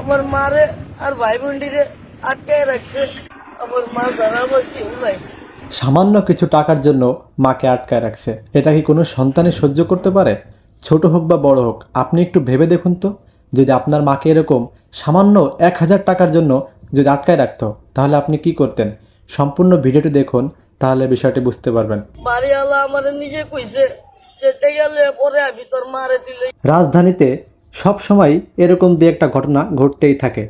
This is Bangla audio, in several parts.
আমার মারে আর ভাই বোনটিরে আটকায় রাখছে। আমার মা ছাড়া আমার কেউ নাই। সামান্য কিছু টাকার জন্য মাকে আটকায় রাখছে, এটা কি কোনো সন্তানই সহ্য করতে পারে? ছোট হোক বা বড় হোক, আপনি একটু ভেবে দেখুন তো, যদি আপনার মাকে এরকম সামান্য 1000 টাকার জন্য যদি আটকায় রাখতো, তাহলে আপনি কি করতেন? সম্পূর্ণ ভিডিওটি দেখুন, তাহলে বিষয়টি বুঝতে পারবেন। বাড়িওয়ালা আমার নিজে কইছে যেতে গেলে পরে আমি তোর মারে দিলে। রাজধানীতে সবসময় এরকম দু একটা ঘটনা ঘটতেই থাকে,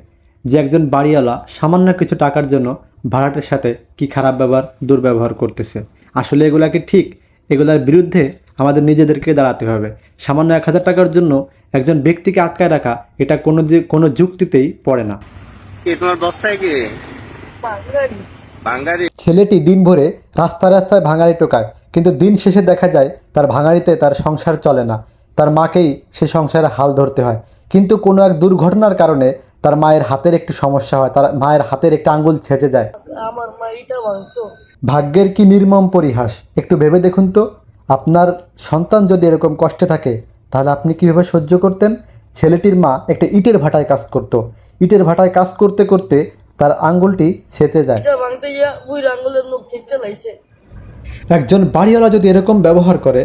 যে একজন বাড়িওয়ালা সামান্য কিছু টাকার জন্য ভাড়াটের সাথে কি খারাপ ব্যবহার, দুর্ব্যবহার করতেছে। আসলে এগুলা কি ঠিক? এগুলার বিরুদ্ধে আমাদের নিজেদেরকে দাঁড়াতে হবে। সামান্য 1000 টাকার জন্য একজন ব্যক্তিকে আটকায় রাখা, এটা কোনো যুক্তিতেই পড়ে না। কে তোমার বস্তায় কে? বাঙালি বাঙালি। ছেলেটি দিনভরে রাস্তায় রাস্তায় ভাঙাড়ি টোকায়, কিন্তু দিন শেষে দেখা যায় তার ভাঙাড়িতে তার সংসার চলে না, তার মাকেই সে সংসারে হাল ধরতে হয়। কিন্তু কোনো এক দুর্ঘটনার কারণে তার মায়ের হাতের একটু সমস্যা হয়, তার মায়ের হাতের একটা আঙ্গুল ছেঁচে যায়। আমার মা এটা ভাঙতো। ভাগ্যের কি নির্মম পরিহাস! একটু ভেবে দেখুন তো, আপনার সন্তান যদি এরকম কষ্টে থাকে, তাহলে আপনি কীভাবে সহ্য করতেন? ছেলেটির মা একটা ইটের ভাটায় কাজ করত। ইটের ভাটায় কাজ করতে করতে তার আঙ্গুলটি ছেঁচে যায়। এটা ভাঙতে গিয়া বুড়ি আঙ্গুলের নখ ঠিক চালাইছে। একজন বাড়িওয়ালা যদি এরকম ব্যবহার করে,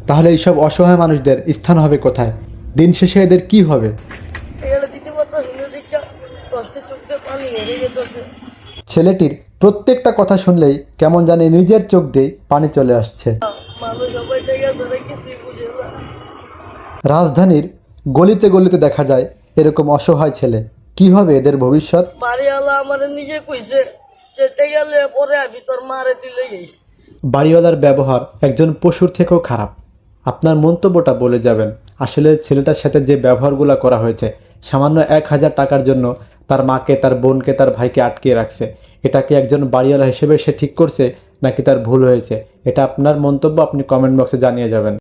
তাহলে এইসব অসহায় মানুষদের স্থান হবে কোথায়? দিন শেষে এদের কি হবে? এগুলো দিতে পারতো শুনে দিকা কষ্টে চোখ দিয়ে পানি বেরিয়ে যেতেছে। ছেলেটির প্রত্যেকটা কথা শুনলেই কেমন জানি নিজের চোখ দিয়ে পানি চলে আসছে। মানুষ সবাই টাকা ধরে কিছুই বুঝে না। রাজধানীর গলিতে গলিতে দেখা যায় এরকম অসহায় ছেলে। কি হবে এদের ভবিষ্যৎ? বাড়িওয়ালা আমার নিজে কইছে যেতে গেলে পরে আমি তোর মারে দিলে গেছি। বাড়িওয়ালার ব্যবহার একজন পশুর থেকেও খারাপ। আপনার মন্তব্যটা বলে যাবেন। আসলে ছেলেটার সাথে যে ব্যবহারগুলো করা হয়েছে, সামান্য 1000 টাকার জন্য তার মাকে, তার বোনকে, তার ভাইকে আটকিয়ে রাখছে, এটা কি একজন বাড়িওয়ালা হিসেবে সে ঠিক করছে, নাকি তার ভুল হয়েছে? এটা আপনার মন্তব্য, আপনি কমেন্ট বক্সে জানিয়ে যাবেন।